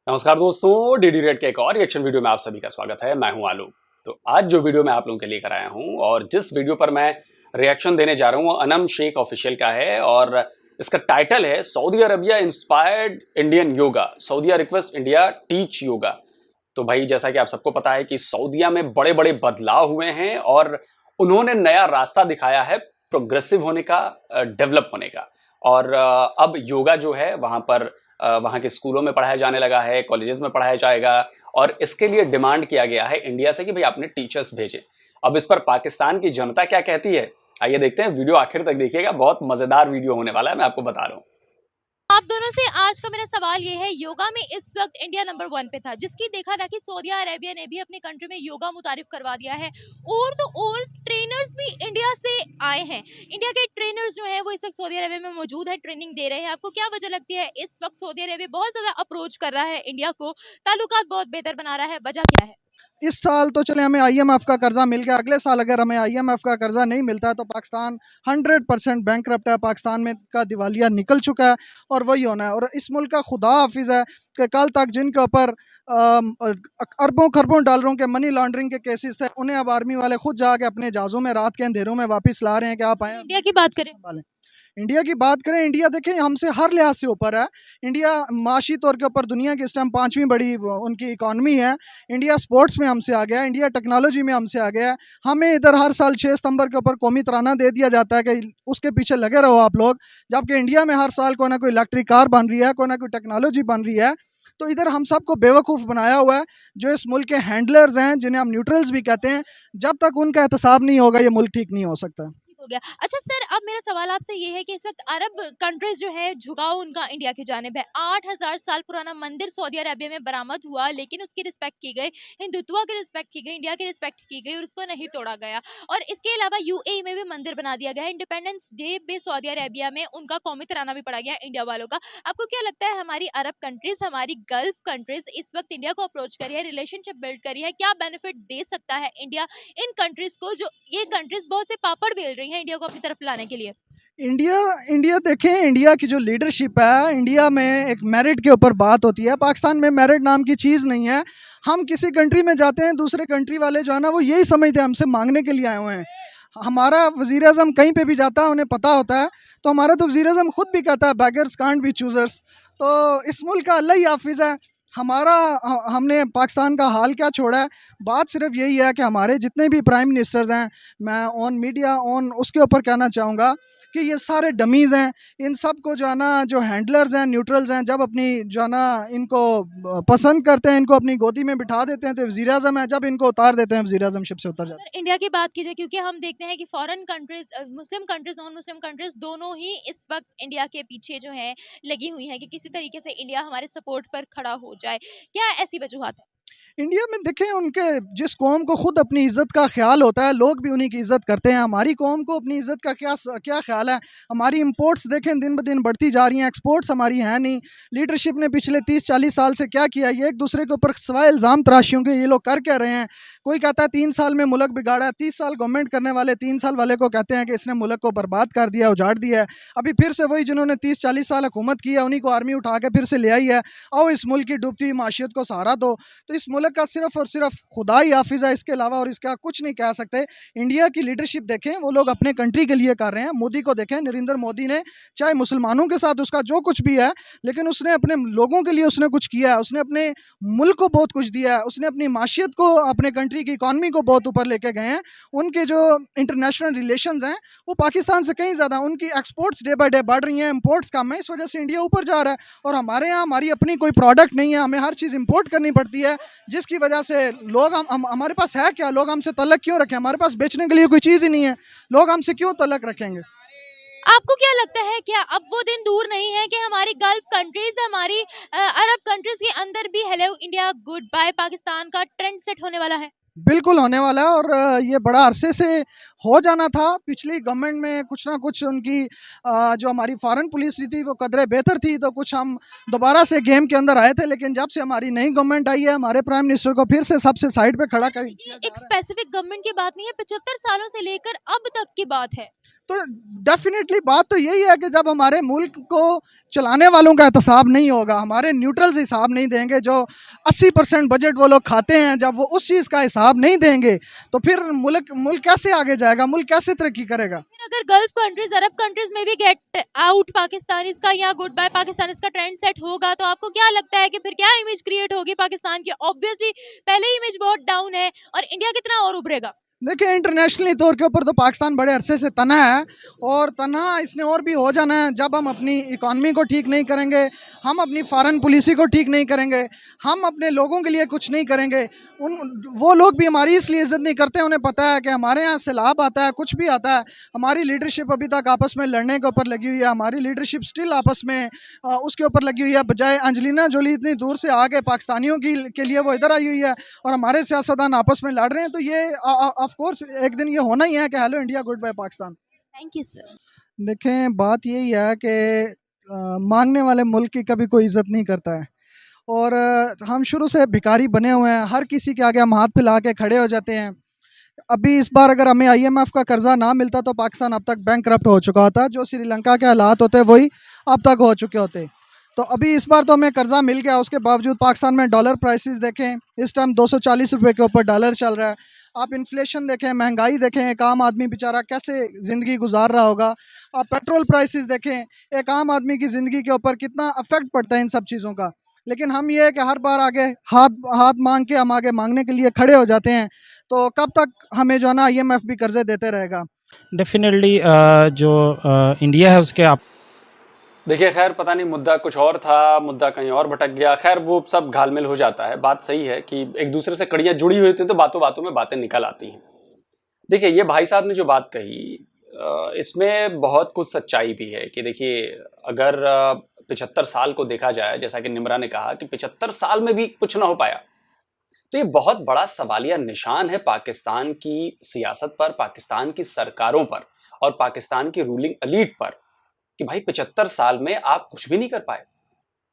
नमस्कार दोस्तों, DD red के एक और रिएक्शन वीडियो में आप सभी का स्वागत है। मैं हूं आलोक। तो आज जो वीडियो मैं आप लोगों के लिए कराया हूं और जिस वीडियो पर मैं रिएक्शन देने जा रहा हूं वो अनम शेख ऑफिशियल का है और इसका टाइटल है Saudi Arabia inspired Indian yoga, Saudi request India teach yoga. तो भाई जैसा कि आप सबको पता है कि सऊदिया में बड़े बड़े बदलाव हुए हैं और उन्होंने नया रास्ता दिखाया है प्रोग्रेसिव होने का, डेवलप होने का। और अब योगा जो है वहां पर वहाँ के स्कूलों में पढ़ाया जाने लगा है, कॉलेजेस में पढ़ाया जाएगा और इसके लिए डिमांड किया गया है इंडिया से कि भाई आपने टीचर्स भेजे। अब इस पर पाकिस्तान की जनता क्या कहती है, आइए देखते हैं। वीडियो आखिर तक देखिएगा, बहुत मजेदार वीडियो होने वाला है, मैं आपको बता रहा हूँ। आप दोनों से आज का मेरा सवाल ये है, योगा में इस वक्त इंडिया नंबर 1 पे था, जिसकी देखा था कि सऊदी अरेबिया ने भी अपनी कंट्री में योगा मुतारिफ करवा दिया है और तो और ट्रेनर्स भी इंडिया से आए हैं। इंडिया के ट्रेनर्स जो हैं वो इस वक्त सऊदी अरेबिया में मौजूद है, ट्रेनिंग दे रहे हैं। आपको क्या वजह लगती है इस वक्त सऊदी अरेबिया बहुत ज्यादा अप्रोच कर रहा है इंडिया को, ताल्लुकात बहुत बेहतर बना रहा है, वजह क्या है? इस साल तो चले हमें आईएमएफ का कर्जा मिल गया, अगले साल अगर हमें आईएमएफ का कर्जा नहीं मिलता है तो पाकिस्तान 100% बैंकरप्ट है, पाकिस्तान में का दिवालिया निकल चुका है और वही होना है। और इस मुल्क का खुदा हाफिज़ है कि कल तक जिनके ऊपर अरबों खरबों डॉलरों के मनी लॉन्ड्रिंग के केसेस थे, उन्हें अब आर्मी वाले खुद जाके अपने जहाज़ों में रात के अंधेरों में वापस ला रहे हैं कि आप आए। इंडिया की बात करें, इंडिया की बात करें, इंडिया देखें हमसे हर लिहाज से ऊपर है। इंडिया माशी तौर के ऊपर दुनिया की इस टाइम 5वीं बड़ी उनकी इकॉनमी है। इंडिया स्पोर्ट्स में हमसे आ गया है, इंडिया टेक्नोलॉजी में हमसे आ गया है। हमें इधर हर साल 6 सितंबर के ऊपर कौमी तराना दे दिया जाता है कि उसके पीछे लगे रहो आप लोग, जबकि इंडिया में हर साल कोई ना कोई इलेक्ट्रिक कार बन रही है, कोई ना कोई टेक्नोलॉजी बन रही है। तो इधर हम सबको बेवकूफ़ बनाया हुआ है। जो इस मुल्क के हैंडलर्स हैं, जिन्हें हम न्यूट्रल्स भी कहते हैं, जब तक उनका एहतसाब नहीं होगा ये मुल्क ठीक नहीं हो सकता। हो गया। अच्छा सर, अब मेरा सवाल आपसे ये है कि इस वक्त अरब कंट्रीज जो है झुकाव उनका इंडिया की जानिब है। 8000 साल पुराना मंदिर सऊदी अरेबिया में बरामद हुआ, लेकिन उसकी रिस्पेक्ट की गई, हिंदुत्व की रिस्पेक्ट की गई, इंडिया की रिस्पेक्ट की गई और उसको नहीं तोड़ा गया। और इसके अलावा यूएई में भी मंदिर बना दिया गया है। इंडिपेंडेंस डे पे सऊदी अरेबिया में उनका कौमी तराना भी पड़ा गया इंडिया वालों का। आपको क्या लगता है हमारी अरब कंट्रीज, हमारी गल्फ कंट्रीज इस वक्त इंडिया को अप्रोच करी है, रिलेशनशिप बिल्ड करी है, क्या बेनिफिट दे सकता है इंडिया इन कंट्रीज को, जो ये कंट्रीज बहुत से पापड़ बेल रही हैं इंडिया को अपनी तरफ लाने के लिए? इंडिया इंडिया देखें, इंडिया की जो लीडरशिप है, इंडिया में एक मेरिट के ऊपर बात होती है। पाकिस्तान में मेरिट नाम की चीज़ नहीं है। हम किसी कंट्री में जाते हैं, दूसरे कंट्री वाले जो है ना वो यही समझते हैं हमसे मांगने के लिए आए हुए हैं। हमारा वज़ीर आज़म कहीं पे भी जाता है उन्हें पता होता है, तो हमारा तो वज़ीर आज़म खुद भी कहता है बैगर्स कांट बी चूज़र्स। तो इस मुल्क का अल्लाह ही हाफिज़ है। हमारा हमने पाकिस्तान का हाल क्या छोड़ा है। बात सिर्फ यही है कि हमारे जितने भी प्राइम मिनिस्टर्स हैं, मैं ऑन मीडिया ऑन उसके ऊपर कहना चाहूँगा कि ये सारे डमीज़ हैं। इन सब को जो है ना, जो हैंडलर्स हैं, न्यूट्रल्स हैं, जब अपनी जो है ना इनको पसंद करते हैं, इनको अपनी गोदी में बिठा देते हैं तो वज़ीर आज़म है, जब इनको उतार देते हैं वज़ीर आज़मशिप से उतर जाते हैं। अगर इंडिया की बात की जाए, क्योंकि हम देखते हैं कि foreign countries, Muslim countries, non Muslim countries दोनों ही इस वक्त इंडिया के पीछे जो है लगी हुई हैं कि किसी तरीके से इंडिया हमारे सपोर्ट पर खड़ा हो जाए। क्या ऐसी वजूहत है? इंडिया में देखें, उनके जिस कौम को खुद अपनी इज़्ज़त का ख्याल होता है, लोग भी उन्हीं की इज़्ज़त करते हैं। हमारी कौम को अपनी इज़्ज़त का क्या ख्याल है? हमारी इंपोर्ट्स देखें दिन ब दिन बढ़ती जा रही हैं, एक्सपोर्ट्स हमारी हैं नहीं। लीडरशिप ने पिछले 30-40 साल से क्या किया, ये एक दूसरे के ऊपर सिवाय इल्ज़ाम तराशियों के ये लोग कर क्या रहे हैं? कोई कहता है 3 साल में मुल्क बिगाड़ा है, 30 साल गवर्नमेंट करने वाले 3 साल वाले को कहते हैं कि इसने मुल्क को बर्बाद कर दिया, उजाड़ दिया है। अभी फिर से वही जिन्होंने 30-40 साल हुकूमत की है, उन्हीं को आर्मी उठा के फिर से ले आई है, आओ इस मुल्क की डूबती हुई माशियत को सहारा दो। तो इस मुल्क का सिर्फ और सिर्फ खुदा ही हाफिज़ है, इसके अलावा और इसका कुछ नहीं कह सकते। इंडिया की लीडरशिप देखें, वो लोग अपने कंट्री के लिए कर रहे हैं। मोदी को देखें, नरेंद्र मोदी ने चाहे मुसलमानों के साथ उसका जो कुछ भी है, लेकिन उसने अपने लोगों के लिए उसने कुछ किया है, उसने अपने मुल्क को बहुत कुछ दिया है, उसने अपनी माशियत को, अपने कंट्री की इकॉनमी को बहुत ऊपर लेके गए हैं। उनके जो इंटरनेशनल रिलेशंस हैं वो पाकिस्तान से कहीं ज़्यादा, उनकी एक्सपोर्ट्स डे बाय डे बढ़ रही हैं, इंपोर्ट्स कम है, इस वजह से इंडिया ऊपर जा रहा है। और हमारे यहाँ हमारी अपनी कोई प्रोडक्ट नहीं है, हमें हर चीज़ इंपोर्ट करनी पड़ती है, जिसकी वजह से लोग हमारे पास है क्या, लोग हमसे तल्लक क्यों रखें? हमारे पास बेचने के लिए कोई चीज़ ही नहीं है, लोग हमसे क्यों तल्लक रखेंगे? आपको क्या लगता है, क्या अब वो दिन दूर नहीं है कि हमारी गल्फ कंट्रीज, हमारी अरब कंट्रीज के अंदर भी hello India good bye Pakistan का ट्रेंड सेट होने वाला है? बिल्कुल होने वाला है और ये बड़ा अरसे से हो जाना था। पिछली गवर्नमेंट में कुछ ना कुछ उनकी जो हमारी फॉरेन पॉलिसी थी वो कदरे बेहतर थी, तो कुछ हम दोबारा से गेम के अंदर आए थे। लेकिन जब से हमारी नई गवर्नमेंट आई है, हमारे प्राइम मिनिस्टर को फिर से सबसे साइड पे खड़ा कर ये एक स्पेसिफिक गवर्नमेंट की बात नहीं है, 75 सालों से लेकर अब तक की बात है। तो डेफिनेटली बात तो यही है कि जब हमारे मुल्क को चलाने वालों का एहतसाब नहीं होगा, हमारे न्यूट्रल्स हिसाब नहीं देंगे, जो 80% बजट वो लोग खाते हैं, जब वो उस चीज़ का हिसाब नहीं देंगे तो फिर मुल्क कैसे आगे जाएगा, मुल्क कैसे तरक्की करेगा। फिर अगर गल्फ कंट्रीज, अरब कंट्रीज में भी गेट आउट पाकिस्तान इसका या गुड बाय पाकिस्तान इसका ट्रेंड सेट होगा, तो आपको क्या लगता है कि फिर क्या इमेज क्रिएट होगी पाकिस्तान की? ऑब्वियसली पहले इमेज बहुत डाउन है और इंडिया कितना और उभरेगा? देखिए, इंटरनेशनली तौर के ऊपर तो पाकिस्तान बड़े अरसे से तना है, और तना इसने और भी हो जाना है जब हम अपनी इकॉनमी को ठीक नहीं करेंगे, हम अपनी फॉरेन पॉलिसी को ठीक नहीं करेंगे, हम अपने लोगों के लिए कुछ नहीं करेंगे। वो लोग भी हमारी इसलिए इज़्ज़त नहीं करते, उन्हें पता है कि हमारे यहाँ सैलाब आता है, कुछ भी आता है, हमारी लीडरशिप अभी तक आपस में लड़ने के ऊपर लगी हुई है, हमारी लीडरशिप स्टिल आपस में उसके ऊपर लगी हुई है। बजाय अंजलिना जोली इतनी दूर से आके पाकिस्तानियों के लिए वो इधर आई हुई है और हमारे सियासतदान आपस में लड़ रहे हैं, तो ये ऑफ कोर्स एक दिन ये होना ही है कि hello India good bye Pakistan. Thank you sir. देखें, बात यही है कि मांगने वाले मुल्क की कभी कोई इज़्ज़त नहीं करता है, और हम शुरू से भिखारी बने हुए हैं, हर किसी के आगे हम हाथ फैला के खड़े हो जाते हैं। अभी इस बार अगर हमें IMF का कर्जा ना मिलता तो पाकिस्तान अब तक बैंकक्रप्ट हो चुका होता, जो श्रीलंका के हालात होते वही अब तक हो चुके होते। तो अभी इस बार तो हमें कर्जा मिल गया, उसके बावजूद पाकिस्तान में डॉलर प्राइसेस देखें, इस टाइम 240 रुपये के ऊपर डॉलर चल रहा है। आप इन्फ्लेशन देखें, महंगाई देखें, एक आम आदमी बेचारा कैसे ज़िंदगी गुजार रहा होगा। आप पेट्रोल प्राइसेस देखें, एक आम आदमी की ज़िंदगी के ऊपर कितना अफेक्ट पड़ता है इन सब चीज़ों का। लेकिन हम ये है कि हर बार आगे हाथ मांग के हम आगे मांगने के लिए खड़े हो जाते हैं, तो कब तक हमें जो है ना IMF भी कर्जे देते रहेगा। डेफिनेटली जो इंडिया है उसके आप देखिए, खैर पता नहीं मुद्दा कुछ और था, मुद्दा कहीं और भटक गया। खैर वो सब घालमेल हो जाता है। बात सही है कि एक दूसरे से कड़ियाँ जुड़ी हुई होती हैं तो बातों बातों में बातें निकल आती हैं। देखिए, ये भाई साहब ने जो बात कही, इसमें बहुत कुछ सच्चाई भी है कि देखिए, अगर 75 साल को देखा जाए, जैसा कि निमरा ने कहा कि 75 साल में भी कुछ ना हो पाया, तो ये बहुत बड़ा सवालिया निशान है पाकिस्तान की सियासत पर, पाकिस्तान की सरकारों पर और पाकिस्तान की रूलिंग एलीट पर कि भाई 75 साल में आप कुछ भी नहीं कर पाए।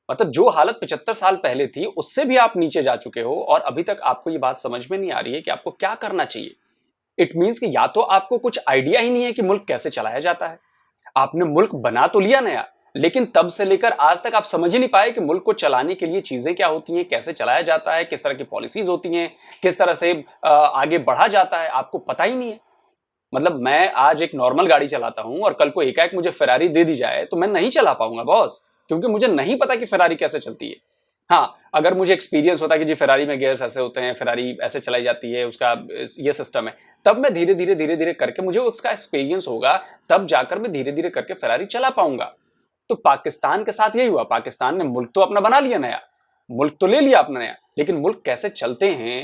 मतलब जो हालत 75 साल पहले थी उससे भी आप नीचे जा चुके हो और अभी तक आपको ये बात समझ में नहीं आ रही है कि आपको क्या करना चाहिए। इट मीन्स कि या तो आपको कुछ आइडिया ही नहीं है कि मुल्क कैसे चलाया जाता है। आपने मुल्क बना तो लिया नया, लेकिन तब से लेकर आज तक आप समझ ही नहीं पाए कि मुल्क को चलाने के लिए चीजें क्या होती हैं, कैसे चलाया जाता है, किस तरह की पॉलिसीज होती हैं, किस तरह से आगे बढ़ा जाता है, आपको पता ही नहीं है। मतलब मैं आज एक नॉर्मल गाड़ी चलाता हूं और कल को एकाएक मुझे फेरारी दे दी जाए तो मैं नहीं चला पाऊंगा बॉस, क्योंकि मुझे नहीं पता कि फेरारी कैसे चलती है। हाँ, अगर मुझे एक्सपीरियंस होता कि जी फेरारी में गियर्स ऐसे होते हैं, फेरारी ऐसे चलाई जाती है, उसका ये सिस्टम है, तब मैं धीरे धीरे करके मुझे उसका एक्सपीरियंस होगा, तब जाकर मैं धीरे धीरे करके फेरारी चला पाऊंगा। तो पाकिस्तान के साथ यही हुआ। पाकिस्तान ने मुल्क तो अपना बना लिया नया, मुल्क तो ले लिया अपना नया, लेकिन मुल्क कैसे चलते हैं,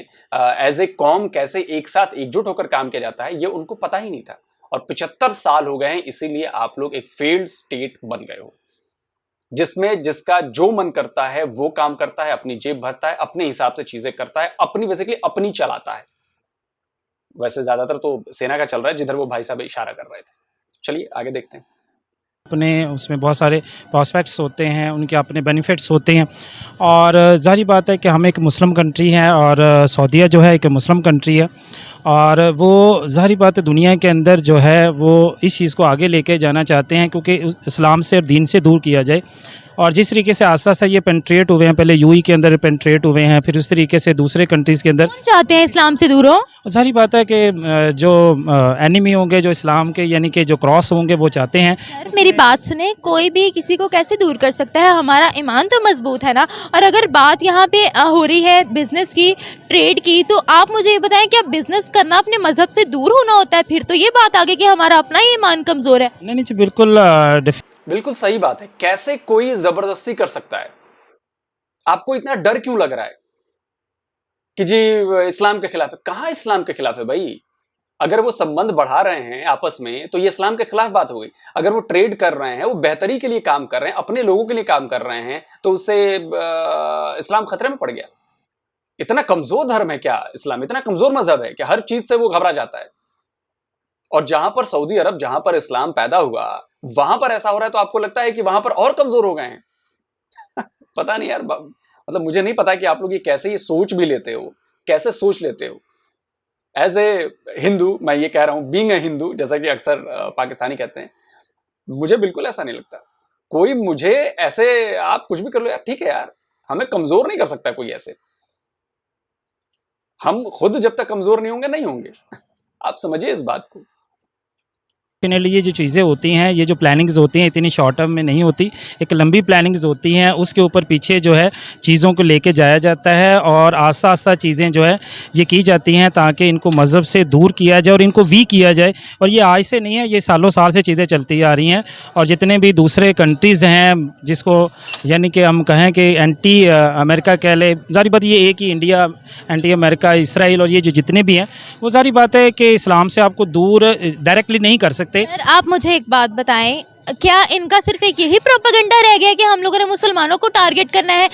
एज ए कौम कैसे एक साथ एकजुट होकर काम किया जाता है, ये उनको पता ही नहीं था। और 75 साल हो गए हैं, इसीलिए आप लोग एक फेल्ड स्टेट बन गए हो, जिसमें जिसका जो मन करता है वो काम करता है, अपनी जेब भरता है, अपने हिसाब से चीजें करता है, अपनी बेसिकली अपनी चलाता है। वैसे ज्यादातर तो सेना का चल रहा है, जिधर वो भाई साहब इशारा कर रहे थे। चलिए आगे देखते हैं। अपने उसमें बहुत सारे प्रॉस्पेक्ट्स होते हैं, उनके अपने बेनिफिट्स होते हैं, और ज़ाहिर बात है कि हम एक मुस्लिम कंट्री हैं और सऊदीया जो है एक मुस्लिम कंट्री है, और वो ज़ाहिर बात है दुनिया के अंदर जो है वो इस चीज़ को आगे लेके जाना चाहते हैं, क्योंकि इस्लाम से और दीन से दूर किया जाए। और जिस तरीके से आस्ता आस्ता ये पेंट्रेट हुए हैं, पहले यूएई के अंदर पेंट्रेट हुए हैं, फिर उस तरीके से दूसरे कंट्रीज़ के अंदर कौन चाहते हैं इस्लाम से दूर हो? ज़ाहिर बात है कि जो एनिमी होंगे, जो इस्लाम के यानी कि जो क्रॉस होंगे, वो चाहते हैं। सर मेरी बात सुने, कोई भी किसी को कैसे दूर कर सकता है? हमारा ईमान तो मजबूत है ना। और अगर बात यहाँ पे हो रही है बिजनेस की, ट्रेड की, तो आप मुझे ये बताएं, क्या बिजनेस करना अपने मजहब से दूर होना होता है? फिर तो ये बात आ गई कि हमारा अपना ही ईमान कमजोर है। नहीं जी, बिल्कुल बिल्कुल सही बात है। कैसे कोई जबरदस्ती कर सकता है? आपको इतना डर क्यों लग रहा है कि जी इस्लाम के खिलाफ है? कहां इस्लाम के खिलाफ है भाई? अगर वो संबंध बढ़ा रहे हैं आपस में तो ये इस्लाम के खिलाफ बात हो गई। अगर वो ट्रेड कर रहे हैं, वो बेहतरी के लिए काम कर रहे हैं, अपने लोगों के लिए काम कर रहे हैं, तो उससे इस्लाम खतरे में पड़ गया। इतना कमजोर धर्म है क्या इस्लाम? इतना कमजोर मजहब है कि हर चीज से वो घबरा जाता है। और जहां पर सऊदी अरब, जहां पर इस्लाम पैदा हुआ, वहां पर ऐसा हो रहा है तो आपको लगता है कि वहां पर और कमजोर हो गए हैं। पता नहीं यार, मतलब मुझे नहीं पता कि आप लोग ये कैसे ये सोच भी लेते हो, कैसे सोच लेते हो। एज ए हिंदू मैं ये कह रहा हूँ, बीइंग ए हिंदू, जैसा कि अक्सर पाकिस्तानी कहते हैं, मुझे बिल्कुल ऐसा नहीं लगता। कोई मुझे ऐसे, आप कुछ भी कर लो यार, ठीक है यार, हमें कमजोर नहीं कर सकता कोई ऐसे। हम खुद जब तक कमजोर नहीं होंगे नहीं होंगे। आप समझिए इस बात को। फाइनली ये जो चीज़ें होती हैं, ये जो प्लानिंग्स होती हैं, इतनी शॉर्ट टर्म में नहीं होती, एक लंबी प्लानिंग्स होती हैं। उसके ऊपर पीछे जो है चीज़ों को लेके जाया जाता है और आस्ता आस्ता चीज़ें जो है ये की जाती हैं ताकि इनको मज़हब से दूर किया जाए और इनको वीक किया जाए। और ये आज से नहीं है, ये सालों साल से चीज़ें चलती आ रही हैं। और जितने भी दूसरे कंट्रीज़ हैं जिसको यानी कि हम कहें कि एंटी अमेरिका कह लें, ज़ाहिर बात ये एक ही इंडिया, एंटी अमेरिका, इसराइल और ये जो जितने भी हैं, वो ज़ाहिर बात है कि इस्लाम से आपको दूर डायरेक्टली नहीं कर सकते। सर आप मुझे एक बात बताएं, क्या इनका सिर्फ एक यही प्रोपेगेंडा रह गया कि हम लोगों ने मुसलमानों को टारगेट करना है?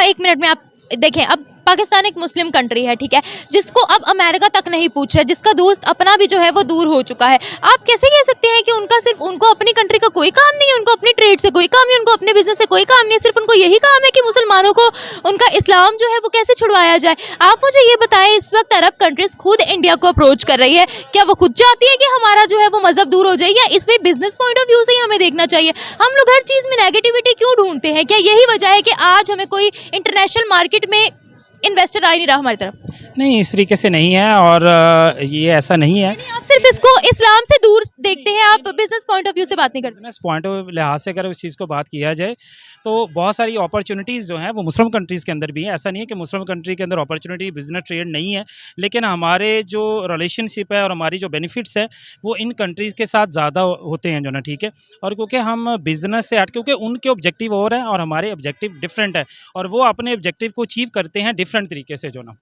एक मिनट में आप देखें, अब पाकिस्तान एक मुस्लिम कंट्री है, ठीक है, जिसको अब अमेरिका तक नहीं पूछ रहा, जिसका दोस्त अपना भी जो है वो दूर हो चुका है। आप कैसे कह सकते हैं कि उनका सिर्फ, उनको अपनी कंट्री का कोई काम नहीं है, उनको अपनी ट्रेड से कोई काम नहीं, उनको अपने बिजनेस से कोई काम नहीं है, सिर्फ उनको यही काम है कि मुसलमानों को उनका इस्लाम जो है वो कैसे छुड़वाया जाए? आप मुझे ये बताएं, इस वक्त अरब कंट्रीज खुद इंडिया को अप्रोच कर रही है, क्या वो खुद चाहती है कि हमारा जो है वो मजहब दूर हो जाए, या इसमें बिजनेस पॉइंट ऑफ व्यू से ही हमें देखना चाहिए? हम लोग हर चीज़ में नेगेटिविटी क्यों ढूंढते हैं? क्या यही वजह है कि आज हमें कोई इंटरनेशनल मार्केट में इन्वेस्टर आ ही नहीं रहा हमारी तरफ? नहीं, इस तरीके से नहीं है और ये ऐसा नहीं है। आप सिर्फ इसको इस्लाम से दूर देखते हैं, आप बिजनेस पॉइंट ऑफ व्यू से बात नहीं करते। बिजनेस पॉइंट ऑफ लिहाज से अगर उस चीज़ को बात किया जाए तो बहुत सारी अपॉर्चुनिटीज़ जो हैं वो मुस्लिम कंट्रीज़ के अंदर भी हैं। ऐसा नहीं है कि मुस्लिम कंट्री के अंदर अपॉर्चुनिटी बिजनेस ट्रेड नहीं है, लेकिन हमारे जो रिलेशनशिप है और हमारी जो बेनिफिट्स है वो इन कंट्रीज़ के साथ ज़्यादा होते हैं जो ना, ठीक है। और क्योंकि हम बिजनेस से हट, क्योंकि उनके ऑब्जेक्टिव और हैं और हमारे ऑब्जेक्टिव डिफरेंट है, और वो अपने ऑब्जेक्टिव को अचीव करते हैं डिफरेंट तरीके से जो ना।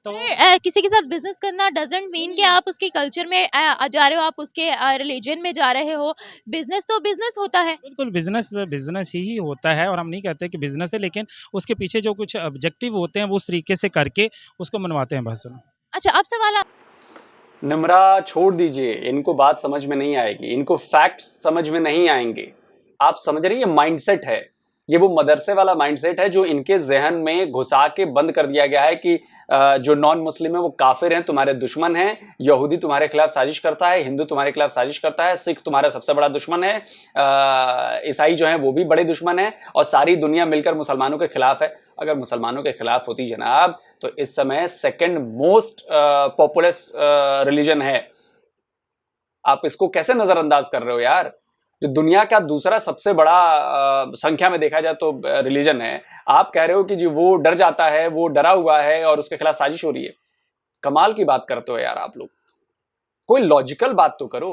तो किसी के साथ बिजनेस करना डजंट मीन कि आप उसके कल्चर में जा रहे हो, आप उसके रिलीजन में जा रहे हो। बिजनेस तो बिजनेस होता है। बिल्कुल बिजनेस बिजनेस ही होता है, और हम नहीं कहते कि बिजनेस है, लेकिन उसके पीछे जो कुछ ऑब्जेक्टिव होते हैं वो उस तरीके से करके उसको मनवाते हैं बस। अच्छा, अब सवाल निम्रा छोड़ दीजिए, इनको बात समझ में नहीं आएगी, इनको फैक्ट्स समझ में नहीं आएंगे। आप समझ रही है, माइंडसेट है ये, वो मदरसे वाला माइंडसेट है जो इनके जहन में घुसा के बंद कर दिया गया है कि जो नॉन मुस्लिम है वो काफिर हैं, तुम्हारे दुश्मन हैं, यहूदी तुम्हारे खिलाफ साजिश करता है, हिंदू तुम्हारे खिलाफ साजिश करता है, सिख तुम्हारा सबसे बड़ा दुश्मन है, ईसाई जो है वो भी बड़े दुश्मन है, और सारी दुनिया मिलकर मुसलमानों के खिलाफ है। अगर मुसलमानों के खिलाफ होती जनाब तो इस समय सेकेंड मोस्ट पॉपुलस रिलीजन है। आप इसको कैसे नजरअंदाज कर रहे हो यार? जो दुनिया का दूसरा सबसे बड़ा संख्या में देखा जाए तो रिलीजन है, आप कह रहे हो कि जी वो डर जाता है, वो डरा हुआ है और उसके खिलाफ साजिश हो रही है। कमाल की बात करते हो यार आप लोग, कोई लॉजिकल बात तो करो।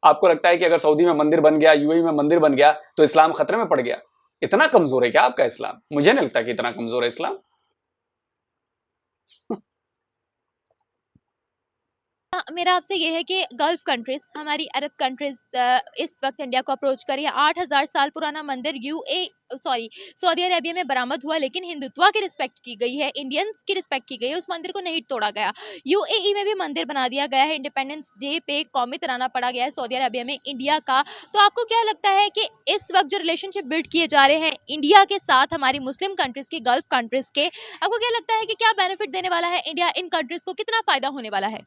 आपको लगता है कि अगर सऊदी में मंदिर बन गया, यूएई में मंदिर बन गया तो इस्लाम खतरे में पड़ गया? इतना कमजोर है क्या आपका इस्लाम? मुझे नहीं लगता कि इतना कमजोर है इस्लाम। मेरा आपसे ये है कि गल्फ कंट्रीज, हमारी अरब कंट्रीज इस वक्त इंडिया को अप्रोच करी है। 8000 साल पुराना मंदिर सऊदी अरेबिया में बरामद हुआ, लेकिन हिंदुत्व की रिस्पेक्ट की गई है, इंडियंस की रिस्पेक्ट की गई है, उस मंदिर को नहीं तोड़ा गया। यूएई में भी मंदिर बना दिया गया है, इंडिपेंडेंस डे पे कौमी तराना पड़ा गया है सऊदी अरेबिया में इंडिया का। तो आपको क्या लगता है कि इस वक्त जो रिलेशनशिप बिल्ड किए जा रहे हैं इंडिया के साथ, हमारी मुस्लिम कंट्रीज के, गल्फ कंट्रीज के, आपको क्या लगता है कि क्या बेनिफिट देने वाला है इंडिया इन कंट्रीज को? कितना फायदा होने वाला है?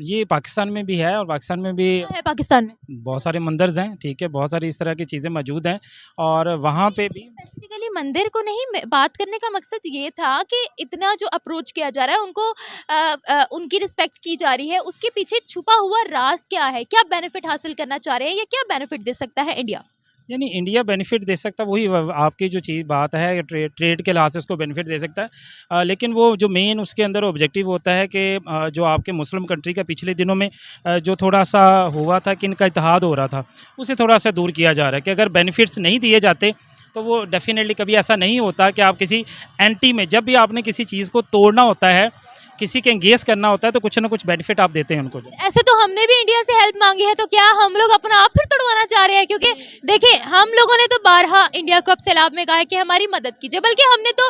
ये पाकिस्तान में भी है, और पाकिस्तान में भी क्या है पाकिस्तान में? बहुत सारे मंदिर्स हैं, ठीक है, बहुत सारी इस तरह की चीज़ें मौजूद हैं, और वहाँ पे भी स्पेसिफिकली मंदिर को नहीं बात करने का मकसद ये था कि इतना जो अप्रोच किया जा रहा है, उनको उनकी रिस्पेक्ट की जा रही है, उसके पीछे छुपा हुआ राज क्या है? क्या बेनिफिट हासिल करना चाह रहे हैं, या क्या बेनिफिट दे सकता है इंडिया? यानी इंडिया बेनिफिट दे सकता है, वही आपकी जो चीज़ बात है ट्रेड के लिहाज से उसको बेनिफिट दे सकता है, लेकिन वो जो मेन उसके अंदर ऑब्जेक्टिव होता है कि जो आपके मुस्लिम कंट्री का पिछले दिनों में जो थोड़ा सा हुआ था कि इनका इत्तेहाद हो रहा था, उसे थोड़ा सा दूर किया जा रहा है कि अगर बेनिफिट्स नहीं दिए जाते तो वो डेफिनेटली कभी ऐसा नहीं होता कि आप किसी एंटी में, जब भी आपने किसी चीज़ को तोड़ना होता है, किसी के एंगेज करना होता है, तो कुछ ना कुछ बेनिफिट आप देते हैं उनको। ऐसे तो हमने भी इंडिया से हेल्प मांगी है, तो क्या हम लोग अपना आप फिर तोड़वाना चाह रहे हैं? क्योंकि देखिए, हम लोगों ने तो बारहा इंडिया को अब सैलाब में कहा है कि हमारी मदद कीजिए, बल्कि हमने तो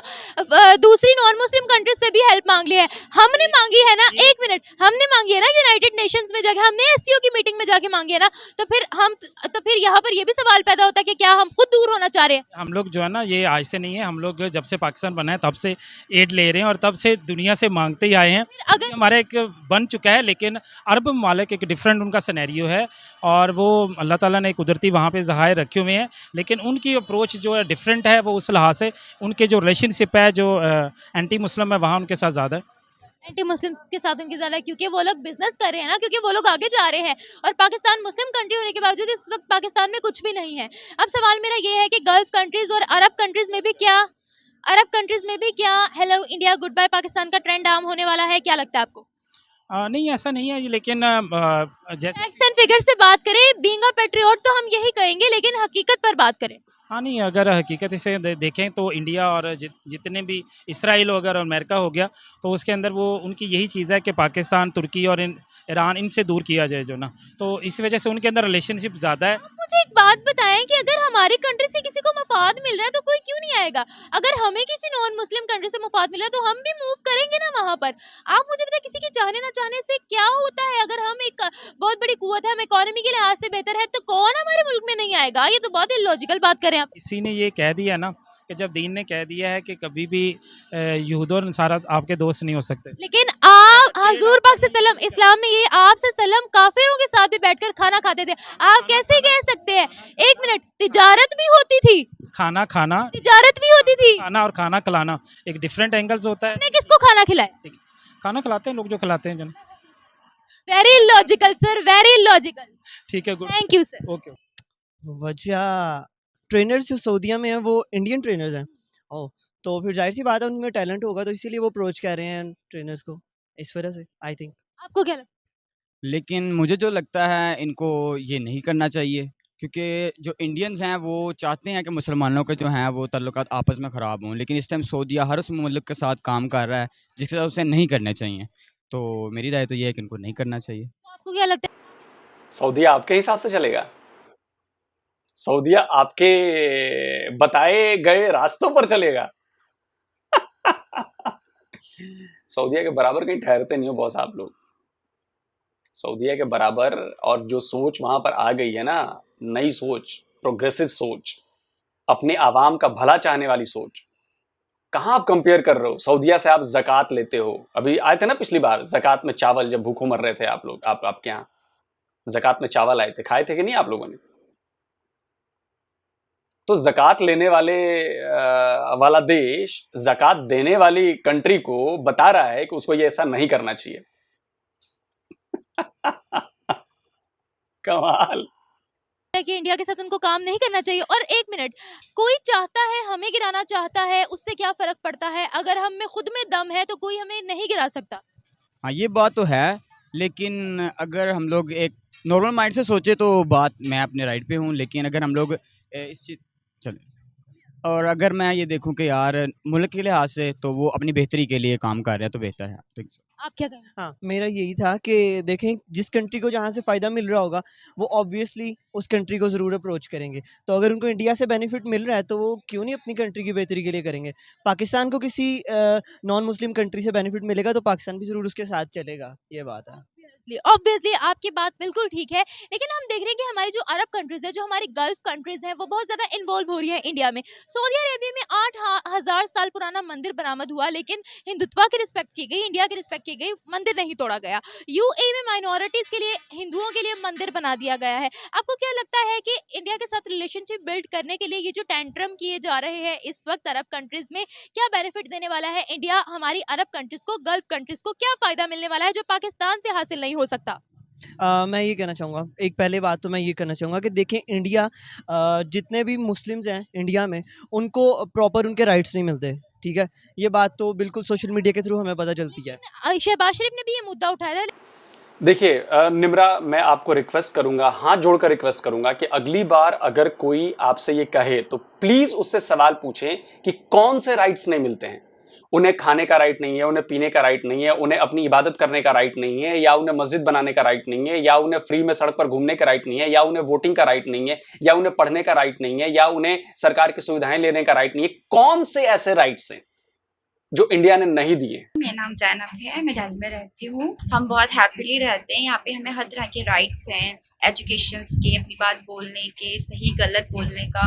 दूसरी नॉन मुस्लिम कंट्रीज से भी हेल्प मांग ली है। हमने मांगी है ना, एक मिनट, हमने मांगी है ना यूनाइटेड नेशंस में जाके, हमने एससीओ की मीटिंग में जाके मांगी है ना, तो फिर यहाँ पर ये भी सवाल पैदा होता है कि क्या हम खुद दूर होना चाह रहे हैं? हम लोग जो है ना, ये आज से नहीं है, हम लोग जब से पाकिस्तान बना है तब से एड ले रहे हैं, और तब से दुनिया से मांगते ही आए हैं। अगर हमारा एक बन चुका है, लेकिन अरब ममालिक एक डिफरेंट उनका सिनेरियो है और वो अल्लाह ताला ने कुदरती वहाँ पे ज़खायर रखे हुए हैं, लेकिन उनकी अप्रोच जो है डिफरेंट है। वो उस लिहाज से उनके जो रिलेशनशिप है जो एंटी मुस्लिम है वहाँ उनके साथ ज़्यादा है। एंटी मुस्लिम्स के साथ उनकी ज़्यादा, क्योंकि वो लोग बिजनेस कर रहे हैं ना, क्योंकि वो लोग आगे जा रहे हैं और पाकिस्तान मुस्लिम कंट्री होने के बावजूद इस वक्त पाकिस्तान में कुछ भी नहीं है। अब सवाल मेरा ये है कि गल्फ कंट्रीज और अरब कंट्रीज में भी क्या hello India good bye Pakistan का ट्रेंड आम होने वाला है? क्या लगता है आपको? नहीं ऐसा नहीं है, लेकिन जैसे फैक्ट्स एंड फिगर्स पे बात करें, बीइंग अ पेट्रियट तो हम यही कहेंगे, लेकिन हकीकत पर बात करें। हाँ नहीं, अगर हकीकत से देखें तो इंडिया और जितने भी इसराइल हो गया और अमेरिका हो गया, तो उसके अंदर वो उनकी यही चीज़ है कि पाकिस्तान, तुर्की और ईरान इनसे दूर किया जाए जो ना, तो इस वजह से उनके अंदर रिलेशनशिप ज़्यादा है। मुझे एक बात बताएं कि अगर हमारी कंट्री से किसी को मफाद मिल रहा है तो कोई क्यों नहीं आएगा? अगर हमें किसी नॉन मुस्लिम कंट्री से मफाद मिला है तो हम भी मूव करेंगे ना वहाँ पर। आप मुझे बताएं, किसी के चाहने ना चाहने से क्या होता है? अगर हम एक बहुत बड़ी कुव्वत है, हम इकोनॉमी के लिहाज से बेहतर है, तो कौन हमारे मुल्क में नहीं आएगा? ये तो बहुत इलॉजिकल बात करें आप। इसी ने ये कह दिया ना कि जब दीन ने कह दिया है कि कभी भी यहूद और नसारा आपके दोस्त नहीं हो सकते। लेकिन आप हजूर पाक सल्लम इस्लाम में ये आप सल्लम काफिरों के साथ भी बैठकर खाना खाते थे। आप कैसे कह सकते हैं? एक मिनट, तिजारत भी होती थी, खाना खाना तिजारत भी होती थी। खाना और खाना खिलाना एक डिफरेंट एंगल्स होता है। आपने किसको खाना खिलाया? खाना खिलाते हैं लोग जो खिलाते हैं जन। Very logical sir, very logical. ठीक है, good, thank you sir. Okay. वजह ट्रेनर्स जो सऊदीया में हैं वो इंडियन ट्रेनर्स हैं। ओह, तो फिर जाहिर सी बात है उनमें टैलेंट होगा, तो इसीलिए वो अप्रोच कर रहे हैं ट्रेनर्स को, इस वजह से आई थिंक। आपको क्या लगता लेकिन मुझे जो लगता है इनको ये नहीं करना चाहिए, क्योंकि जो इंडियंस हैं वो चाहते हैं कि मुसलमानों के जो हैं वो ताल्लुकात आपस में ख़राब हों, लेकिन इस टाइम सऊदीया हर उस मुल्क के साथ काम कर रहा है जिसके साथ उसे नहीं करने चाहिए। तो मेरी राय तो ये है कि इनको नहीं करना चाहिए। है? आपको क्या लगता है? सऊदीया आपके हिसाब से चलेगा? सऊदीया आपके बताए गए रास्तों पर चलेगा? सऊदीया के बराबर कहीं ठहरते नहीं हो बॉस आप लोग। सऊदीया के बराबर, और जो सोच वहां पर आ गई है ना, नई सोच, प्रोग्रेसिव सोच, अपने आवाम का भला चाहने वाली सोच, कहां आप कंपेयर कर रहे हो? सऊदीया से आप ज़कात लेते हो। अभी आए थे ना पिछली बार ज़कात में चावल, जब भूखों मर रहे थे आप लोग, आपके यहाँ ज़कात में चावल आए थे, खाए थे कि नहीं आप लोगों ने? तो ज़कात लेने वाला देश ज़कात देने वाली कंट्री को बता रहा है कि उसको ये ऐसा नहीं करना चाहिए। कमाल है कि इंडिया के साथ उनको काम नहीं करना चाहिए। और एक मिनट, कोई चाहता है हमें गिराना चाहता है, उससे क्या फर्क पड़ता है? अगर हम में खुद में दम है तो कोई हमें नहीं गिरा सकता। हाँ, ये बात तो है, लेकिन अगर हम लोग एक नॉर्मल माइंड से सोचे तो बात, मैं अपने राइट पे हूँ, लेकिन अगर हम लोग इस चीज़ चले, और अगर मैं ये देखूं कि यार मुल्क के लिहाज से तो वो अपनी बेहतरी के लिए काम कर रहे हैं तो बेहतर है। तो आप क्या कहेंगे? हाँ, मेरा यही था कि देखें जिस कंट्री को जहाँ से फ़ायदा मिल रहा होगा वो ऑब्वियसली उस कंट्री को ज़रूर अप्रोच करेंगे। तो अगर उनको इंडिया से बेनिफिट मिल रहा है तो वो क्यों नहीं अपनी कंट्री की बेहतरी के लिए करेंगे। पाकिस्तान को किसी नॉन मुस्लिम कंट्री से बेनिफिट मिलेगा तो पाकिस्तान भी ज़रूर उसके साथ चलेगा, ये बात है। ऑब्वियसली आपकी बात बिल्कुल ठीक है, लेकिन हम देख रहे हैं कि हमारी जो अरब कंट्रीज है, जो हमारी गल्फ कंट्रीज हैं, वो बहुत ज्यादा इन्वॉल्व हो रही है इंडिया में। सऊदी अरेबिया में 8,000 साल पुराना मंदिर बरामद हुआ, लेकिन हिंदुत्व की रिस्पेक्ट की गई, इंडिया की रिस्पेक्ट की गई, मंदिर नहीं तोड़ा गया। यूएई में माइनॉरिटीज के लिए, हिंदुओं के लिए मंदिर बना दिया गया है। आपको क्या लगता है कि इंडिया के साथ रिलेशनशिप बिल्ड करने के लिए ये जो टेंट्रम किए जा रहे हैं इस वक्त अरब कंट्रीज में, क्या बेनिफिट देने वाला है इंडिया हमारी अरब कंट्रीज को, गल्फ कंट्रीज को? क्या फायदा मिलने वाला है जो पाकिस्तान से हासिल नहीं हो सकता? मैं ये कहना चाहूँगा, एक पहले बात तो मैं ये कहना चाहूँगा कि देखें इंडिया, जितने भी मुस्लिम्स हैं इंडिया में उनको प्रॉपर उनके राइट्स नहीं मिलते, ठीक है। ये बात तो बिल्कुल सोशल मीडिया के थ्रू हमें पता चलती है। शहबाज शरीफ ने भी ये मुद्दा उठाया था। देखिए निम्रा, मैं आपको रिक्वेस्ट करूंगा, हाथ जोड़कर रिक्वेस्ट करूंगा कि अगली बार अगर कोई आपसे ये कहे तो प्लीज उससे सवाल पूछें कि कौन से राइट्स नहीं मिलते हैं। उन्हें खाने का राइट नहीं है, उन्हें पीने का राइट नहीं है, उन्हें अपनी इबादत करने का राइट नहीं है, या उन्हें मस्जिद बनाने का राइट नहीं है, या उन्हें फ्री में सड़क पर घूमने का राइट नहीं है, या उन्हें वोटिंग का राइट नहीं है, या उन्हें पढ़ने का राइट नहीं है, या उन्हें सरकार की सुविधाएं लेने का राइट नहीं है। कौन से ऐसे राइट्स हैं जो इंडिया ने नहीं दिए? मेरा नाम जैनब है, मैं दिल्ली में रहती हूँ। हम बहुत हैप्पीली रहते हैं यहाँ पे। हमें हर तरह के राइट्स हैं, एजुकेशन के, अपनी बात बोलने के, सही गलत बोलने का,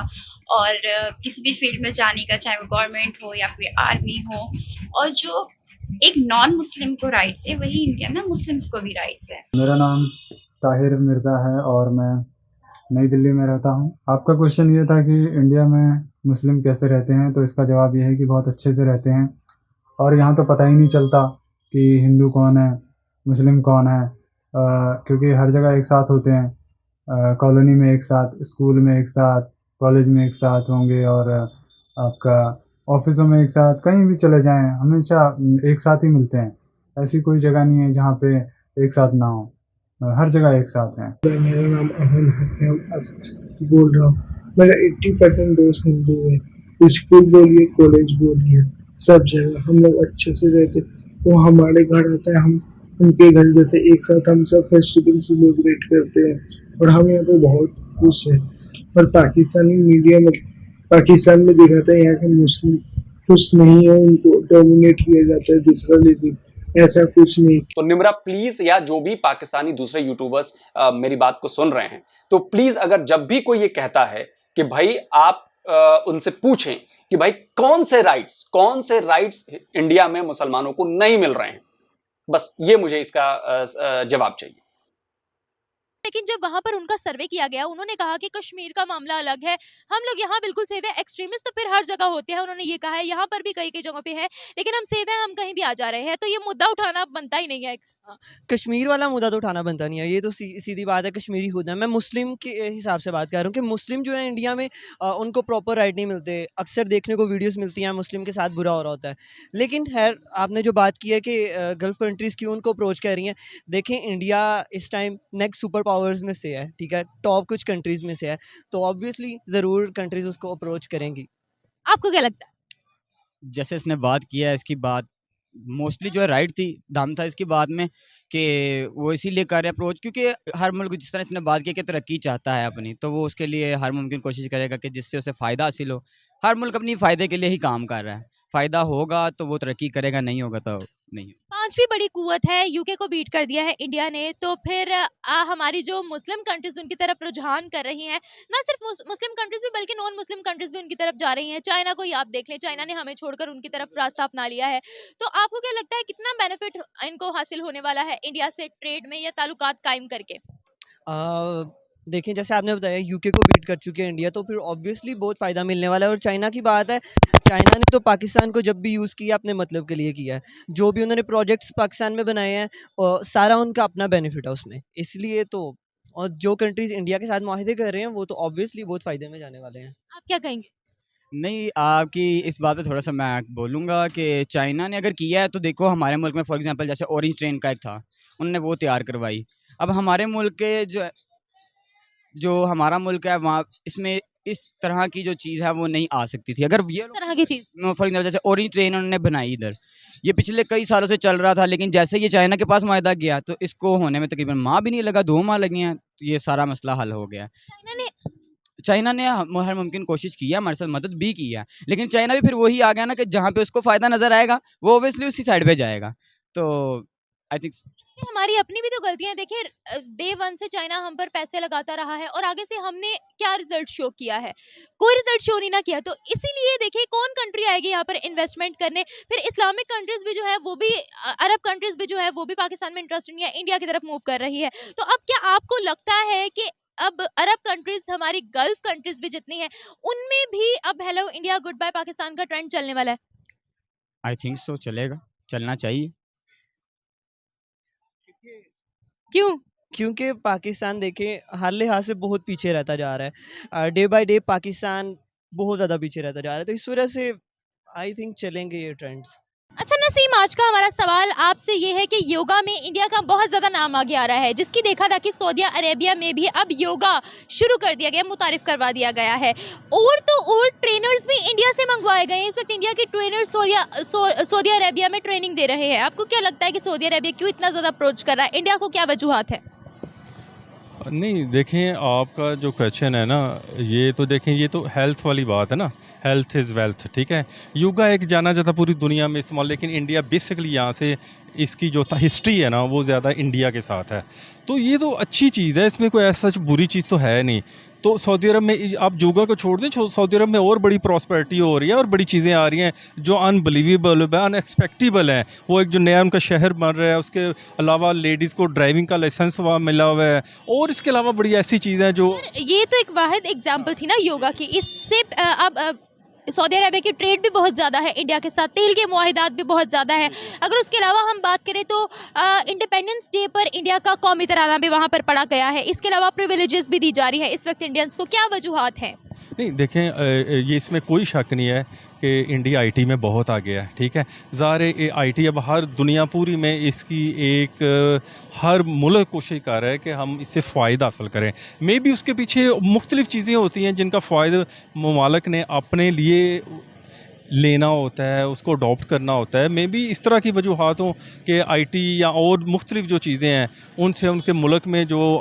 और किसी भी फील्ड में जाने का, चाहे वो गवर्नमेंट हो या फिर आर्मी हो। और जो एक नॉन मुस्लिम को राइट्स है, वही इंडिया में मुस्लिम्स को भी राइट्स है। मेरा नाम ताहिर मिर्ज़ा है और मैं नई दिल्ली में रहता हूँ। आपका क्वेश्चन ये था कि इंडिया में मुस्लिम कैसे रहते हैं, तो इसका जवाब ये है कि बहुत अच्छे से रहते हैं और यहाँ तो पता ही नहीं चलता कि हिंदू कौन है, मुस्लिम कौन है, क्योंकि हर जगह एक साथ होते हैं। कॉलोनी में एक साथ, स्कूल में एक साथ, कॉलेज में एक साथ होंगे और आपका ऑफिसों में एक साथ, कहीं भी चले जाएं हमेशा एक साथ ही मिलते हैं। ऐसी कोई जगह नहीं है जहाँ पे एक साथ ना हो, हर जगह एक साथ हैं। मेरा नाम अमन है, बोल रहा हूँ। मेरा 80% दोस्त हिंदू है। स्कूल बोलिए, कॉलेज बोलिए, सब जगह हम लोग अच्छे से रहते। वो हमारे घर आता है, हम उनके घर जाते, एक साथ हम सब फेस्टिवल सेलिब्रेट करते हैं और हम यहाँ पे बहुत खुश हैं। और पाकिस्तानी मीडिया में पाकिस्तान में दिखाता है यहाँ के मुस्लिम खुश नहीं है, उनको डोमिनेट किया जाता है दूसरा, लेकिन ऐसा कुछ नहीं। तो निम्रा प्लीज, या जो भी पाकिस्तानी दूसरे यूट्यूबर्स मेरी बात को सुन रहे हैं, तो प्लीज अगर जब भी कोई ये कहता है कि भाई आप उनसे पूछें कि भाई कौन से राइट्स इंडिया में मुसलमानों को नहीं मिल रहे हैं, बस ये मुझे इसका जवाब चाहिए। लेकिन जब वहां पर उनका सर्वे किया गया, उन्होंने कहा कि कश्मीर का मामला अलग है, हम लोग यहाँ बिल्कुल सेफ है। एक्सट्रीमिस्ट तो फिर हर जगह होते हैं, उन्होंने ये कहा है, यहाँ पर भी कई कई जगहों पे है, लेकिन हम सेफ हैं, हम कहीं भी आ जा रहे हैं। तो ये मुद्दा उठाना बनता ही नहीं है। कश्मीर वाला मुद्दा तो उठाना बनता नहीं है, ये तो सीधी बात है, कश्मीरी खुद है। मैं मुस्लिम के हिसाब से बात कर रहा हूँ कि मुस्लिम जो है इंडिया में उनको प्रॉपर राइट नहीं मिलते। अक्सर देखने को वीडियोस मिलती हैं मुस्लिम के साथ बुरा हो रहा होता है। लेकिन खैर, आपने जो बात की है कि गल्फ़ कंट्रीज़ क्यों उनको अप्रोच कर रही हैं, देखें इंडिया इस टाइम नेक्स्ट सुपर पावर्स में से है, ठीक है, टॉप कुछ कंट्रीज़ में से है, तो ऑब्वियसली ज़रूर कंट्रीज़ उसको अप्रोच करेंगी। आपको क्या लगता है? जैसे इसने बात किया है, इसकी बात मोस्टली जो है राइट थी, दम था इसकी बात में कि वो इसीलिए कर रहे हैं अप्रोच, क्योंकि हर मुल्क जिस तरह इसने बात की कि तरक्की चाहता है अपनी, तो वो उसके लिए हर मुमकिन कोशिश करेगा कि जिससे उसे फ़ायदा हासिल हो। हर मुल्क अपनी फ़ायदे के लिए ही काम कर रहा है, फ़ायदा होगा तो वो तरक्की करेगा, नहीं होगा तो नहीं। पांचवी बड़ी कुवत है, यूके को बीट कर दिया है इंडिया ने, तो फिर हमारी जो मुस्लिम कंट्रीज उनकी तरफ रुझान कर रही हैं, ना सिर्फ मुस्लिम कंट्रीज भी बल्कि नॉन मुस्लिम कंट्रीज भी उनकी तरफ जा रही हैं। चाइना को ही आप देख लें, चाइना ने हमें छोड़कर उनकी तरफ रास्ता अपना लिया है। तो आपको क्या लगता है कितना बेनिफिट इनको हासिल होने वाला है इंडिया से ट्रेड में या ताल्लुकात कायम करके? देखें, जैसे आपने बताया यूके को बीट कर चुकी है इंडिया, तो फिर ऑब्वियसली बहुत फ़ायदा मिलने वाला है। और चाइना की बात है, चाइना ने तो पाकिस्तान को जब भी यूज़ किया अपने मतलब के लिए किया है। जो भी उन्होंने प्रोजेक्ट्स पाकिस्तान में बनाए हैं, सारा उनका अपना बेनिफिट है उसमें, इसलिए तो। और जो कंट्रीज़ इंडिया के साथ मुआहदे कर रहे हैं वो तो ऑब्वियसली बहुत फ़ायदे में जाने वाले हैं। आप क्या कहेंगे? नहीं, आपकी इस बात पे थोड़ा सा मैं बोलूँगा कि चाइना ने अगर किया है तो देखो, हमारे मुल्क में फॉर एग्जांपल जैसे ऑरेंज ट्रेन का एक था, उन्होंने वो तैयार करवाई। अब हमारे मुल्क के जो हमारा मुल्क है, वहाँ इसमें इस तरह की जो चीज़ है वो नहीं आ सकती थी। अगर ये तरह की चीज़ फॉर एग्जाम्पल जैसे ऑरेंज ट्रेन उन्होंने बनाई इधर, ये पिछले कई सालों से चल रहा था, लेकिन जैसे ये चाइना के पास मुआहदा गया तो इसको होने में तकरीबन माह भी नहीं लगा, 2 माह लगे हैं, तो ये सारा मसला हल हो गया। चाइना ने हर मुमकिन कोशिश की है, हमारे साथ मदद भी की है, लेकिन चाइना भी फिर वही आ गया ना कि जहाँ पे उसको फ़ायदा नज़र आएगा वो ओबियसली उसी साइड पे जाएगा। तो आई थिंक हमारी अपनी भी तो गलतियां। देखिए, डे 1 से चाइना हम पर पैसे लगाता रहा है और आगे से हमने क्या रिजल्ट शो किया है? कोई रिजल्ट शो नहीं ना किया। तो इसीलिए देखिए, कौन कंट्री आएगी यहाँ पर इन्वेस्टमेंट करने? फिर इस्लामिक कंट्रीज भी जो है वो भी, अरब कंट्रीज भी जो है वो भी पाकिस्तान में इंटरेस्टेड नहीं है, इंडिया की तरफ मूव कर रही है। तो अब क्या आपको लगता है कि अब अरब कंट्रीज, हमारी गल्फ कंट्रीज भी जितनी है, उनमें भी अब hello India good bye Pakistan का ट्रेंड चलने वाला है? आई थिंक सो, चलेगा, चलना चाहिए। क्यों? क्योंकि पाकिस्तान देखें हर लिहाज से बहुत पीछे रहता जा रहा है। डे बाय डे पाकिस्तान बहुत ज़्यादा पीछे रहता जा रहा है, तो इस वजह से आई थिंक चलेंगे ये ट्रेंड्स। अच्छा नसीम, आज का हमारा सवाल आपसे ये है कि योगा में इंडिया का बहुत ज़्यादा नाम आगे आ रहा है, जिसकी देखा था कि सऊदी अरेबिया में भी अब योगा शुरू कर दिया गया, मुतारिफ करवा दिया गया है। और तो और ट्रेनर्स भी इंडिया से मंगवाए गए हैं। इस वक्त इंडिया के ट्रेनर्स सऊदी अरेबिया में ट्रेनिंग दे रहे हैं। आपको क्या लगता है कि सऊदी अरेबिया क्यों इतना ज़्यादा अप्रोच कर रहा है? इंडिया को क्या वजूहात है? नहीं, देखें, आपका जो क्वेश्चन है ना, ये तो देखें, ये तो हेल्थ वाली बात है ना, हेल्थ इज़ वेल्थ, ठीक है। योगा एक जाना जाता पूरी दुनिया में इस्तेमाल, लेकिन इंडिया बेसिकली यहाँ से इसकी जो हिस्ट्री है ना वो ज़्यादा इंडिया के साथ है, तो ये तो अच्छी चीज़ है, इसमें कोई ऐसा बुरी चीज़ तो है नहीं। तो सऊदी अरब में आप योगा को छोड़ दें, सऊदी अरब में और बड़ी प्रॉस्पेरिटी हो रही है और बड़ी चीज़ें आ रही हैं जो अनबिलीवेबल है, अनएक्सपेक्टेबल है। वो एक जो नया उनका शहर बन रहा है, उसके अलावा लेडीज़ को ड्राइविंग का लाइसेंस वहाँ मिला हुआ है, और इसके अलावा बड़ी ऐसी चीज़ें हैं जो ये तो एक वाहिद एग्जाम्पल थी ना योगा की। इससे अब सऊदी अरबिया की ट्रेड भी बहुत ज़्यादा है इंडिया के साथ, तेल के मुआहिदात भी बहुत ज़्यादा है। अगर उसके अलावा हम बात करें तो इंडिपेंडेंस डे पर इंडिया का कौमी तराना भी वहाँ पर पढ़ा गया है। इसके अलावा प्रिविलेजेस भी दी जा रही है इस वक्त इंडियंस को। क्या वजूहात हैं? नहीं देखें, ये इसमें कोई शक नहीं है कि इंडिया आईटी में बहुत आगे है, ठीक है। ज़ाहिर है आईटी अब हर दुनिया पूरी में इसकी एक हर मुल्क कोशिश कर रहा है कि हम इससे फ़ायदा हासिल करें। मे बी उसके पीछे मुख्तलिफ़ चीज़ें होती हैं जिनका फ़ायदा ममालिक ने अपने लिए लेना होता है, उसको अडॉप्ट करना होता है। मे बी इस तरह की वजूहात हों कि आईटी या और मुख्तलिफ़ जो चीज़ें हैं उनसे उनके मुल्क में जो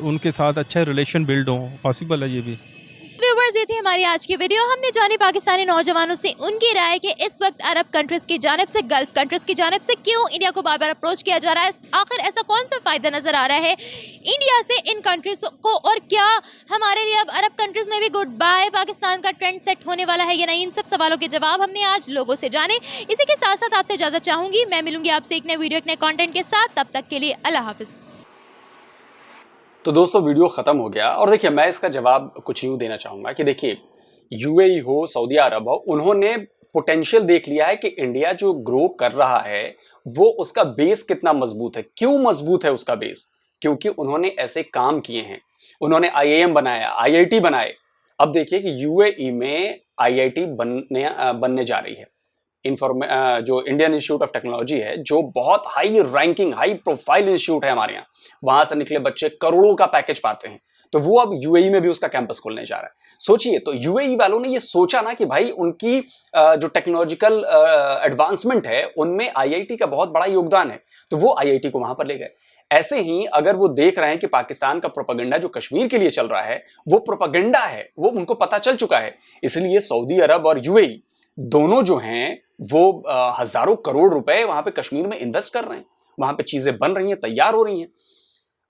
उनके साथ अच्छा रिलेशन बिल्ड हों, पॉसिबल है ये भी। व्यूअर्स, ये थी हमारी आज की वीडियो। हमने जानी पाकिस्तानी नौजवानों से उनकी राय कि इस वक्त अरब कंट्रीज़ की जानिब से, गल्फ कंट्रीज़ की जानिब से क्यों इंडिया को बार बार अप्रोच किया जा रहा है। आखिर ऐसा कौन सा फ़ायदा नज़र आ रहा है इंडिया से इन कंट्रीज़ को, और क्या हमारे लिए अब अरब कंट्रीज़ में भी गुड बाय पाकिस्तान का ट्रेंड सेट होने वाला है या नहीं। इन सब सवालों के जवाब हमने आज लोगों से जाने। इसी के साथ साथ आपसे इजाज़त चाहूँगी। मैं मिलूंगी आपसे एक नए वीडियो, एक नए कॉन्टेंट के साथ। तब तक के लिए अल्लाह हाफिज़। तो दोस्तों वीडियो ख़त्म हो गया, और देखिए मैं इसका जवाब कुछ यूँ देना चाहूँगा कि देखिए यूएई हो, सऊदी अरब हो, उन्होंने पोटेंशियल देख लिया है कि इंडिया जो ग्रो कर रहा है वो उसका बेस कितना मजबूत है। क्यों मजबूत है उसका बेस? क्योंकि उन्होंने ऐसे काम किए हैं, उन्होंने आईआईएम बनाया, आईआईटी बनाए। अब देखिए कि यूएई में आईआईटी बनने जा रही है। जो इंडियन इंस्टीट्यूट ऑफ टेक्नोलॉजी है, जो बहुत high ranking, high profile institute है हमारे यहाँ, वहां से निकले बच्चे करोड़ों का पैकेज पाते हैं। तो वो अब यूएई में भी उसका कैंपस खोलने जा रहा है। सोचिए, तो यूएई वालों ने ये सोचा ना कि भाई उनकी जो टेक्नोलॉजिकल एडवांसमेंट है उनमें आईआईटी का बहुत बड़ा योगदान है, तो वो आईआईटी को वहां पर ले गए। ऐसे ही अगर वो देख रहे हैं कि पाकिस्तान का प्रोपेगेंडा जो कश्मीर के लिए चल रहा है वो प्रोपेगेंडा है, वो उनको पता चल चुका है, इसलिए सऊदी अरब और यूएई दोनों जो हैं वो हजारों करोड़ रुपए वहां पे कश्मीर में इन्वेस्ट कर रहे हैं। वहां पे चीजें बन रही हैं, तैयार हो रही हैं।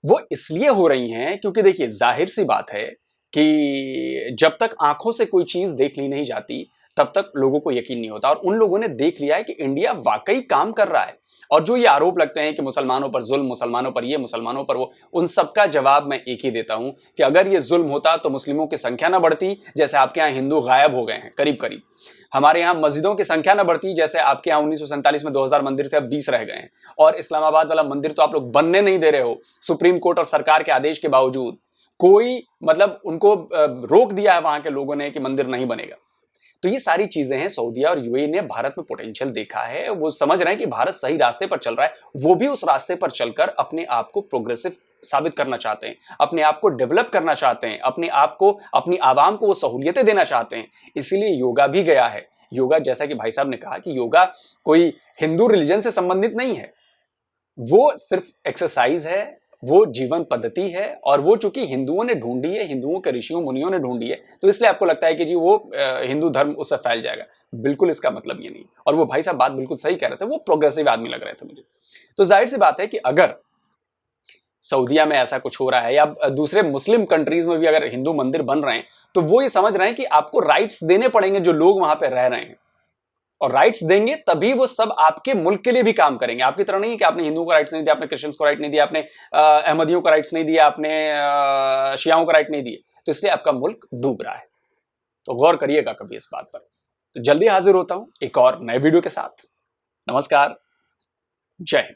वो इसलिए हो रही हैं क्योंकि देखिए जाहिर सी बात है कि जब तक आंखों से कोई चीज देख ली नहीं जाती तब तक लोगों को यकीन नहीं होता। और उन लोगों ने देख लिया है कि इंडिया वाकई काम कर रहा है। और जो ये आरोप लगते हैं कि मुसलमानों पर जुल्म, मुसलमानों पर ये, मुसलमानों पर वो, उन सब का जवाब मैं एक ही देता हूं कि अगर ये जुल्म होता तो मुस्लिमों की संख्या ना बढ़ती, जैसे आपके यहाँ हिंदू गायब हो गए हैं करीब करीब। हमारे यहाँ मस्जिदों की संख्या ना बढ़ती, जैसे आपके यहाँ 1947 में 2000 मंदिर थे, अब 20 रह गए हैं। और इस्लामाबाद वाला मंदिर तो आप लोग बनने नहीं दे रहे हो, सुप्रीम कोर्ट और सरकार के आदेश के बावजूद। कोई मतलब उनको रोक दिया है वहां के लोगों ने कि मंदिर नहीं बनेगा। तो ये सारी चीजें हैं। सऊदीया और यूएई ने भारत में पोटेंशियल देखा है, वो समझ रहे हैं कि भारत सही रास्ते पर चल रहा है, वो भी उस रास्ते पर चलकर अपने आप को प्रोग्रेसिव साबित करना चाहते हैं, अपने आप को डेवलप करना चाहते हैं, अपने आप को, अपनी आवाम को वो सहूलियतें देना चाहते हैं। इसीलिए योगा भी गया है। योगा, जैसा कि भाई साहब ने कहा कि योगा कोई हिंदू रिलीजन से संबंधित नहीं है, वो सिर्फ एक्सरसाइज है, वो जीवन पद्धति है। और वो चूंकि हिंदुओं ने ढूंढी है, हिंदुओं के ऋषियों मुनियों ने ढूंढी है, तो इसलिए आपको लगता है कि जी वो हिंदू धर्म उससे फैल जाएगा। बिल्कुल इसका मतलब ये नहीं। और वो भाई साहब बात बिल्कुल सही कह रहे थे, वो प्रोग्रेसिव आदमी लग रहे थे मुझे। तो जाहिर सी बात है कि अगर सऊदीया में ऐसा कुछ हो रहा है या दूसरे मुस्लिम कंट्रीज में भी अगर हिंदू मंदिर बन रहे हैं, तो वो ये समझ रहे हैं कि आपको राइट्स देने पड़ेंगे जो लोग वहां पे रह रहे हैं। और राइट्स देंगे तभी वो सब आपके मुल्क के लिए भी काम करेंगे। आपकी तरह नहीं कि आपने हिंदुओं को राइट्स नहीं दिया, आपने क्रिश्चियंस को राइट नहीं दिया, आपने अहमदियों को राइट्स नहीं दिया, आपने शियाओं को राइट नहीं दिए, तो इसलिए आपका मुल्क डूब रहा है। तो गौर करिएगा कभी इस बात पर। तो जल्दी हाजिर होता हूं एक और नए वीडियो के साथ। नमस्कार, जय हिंद।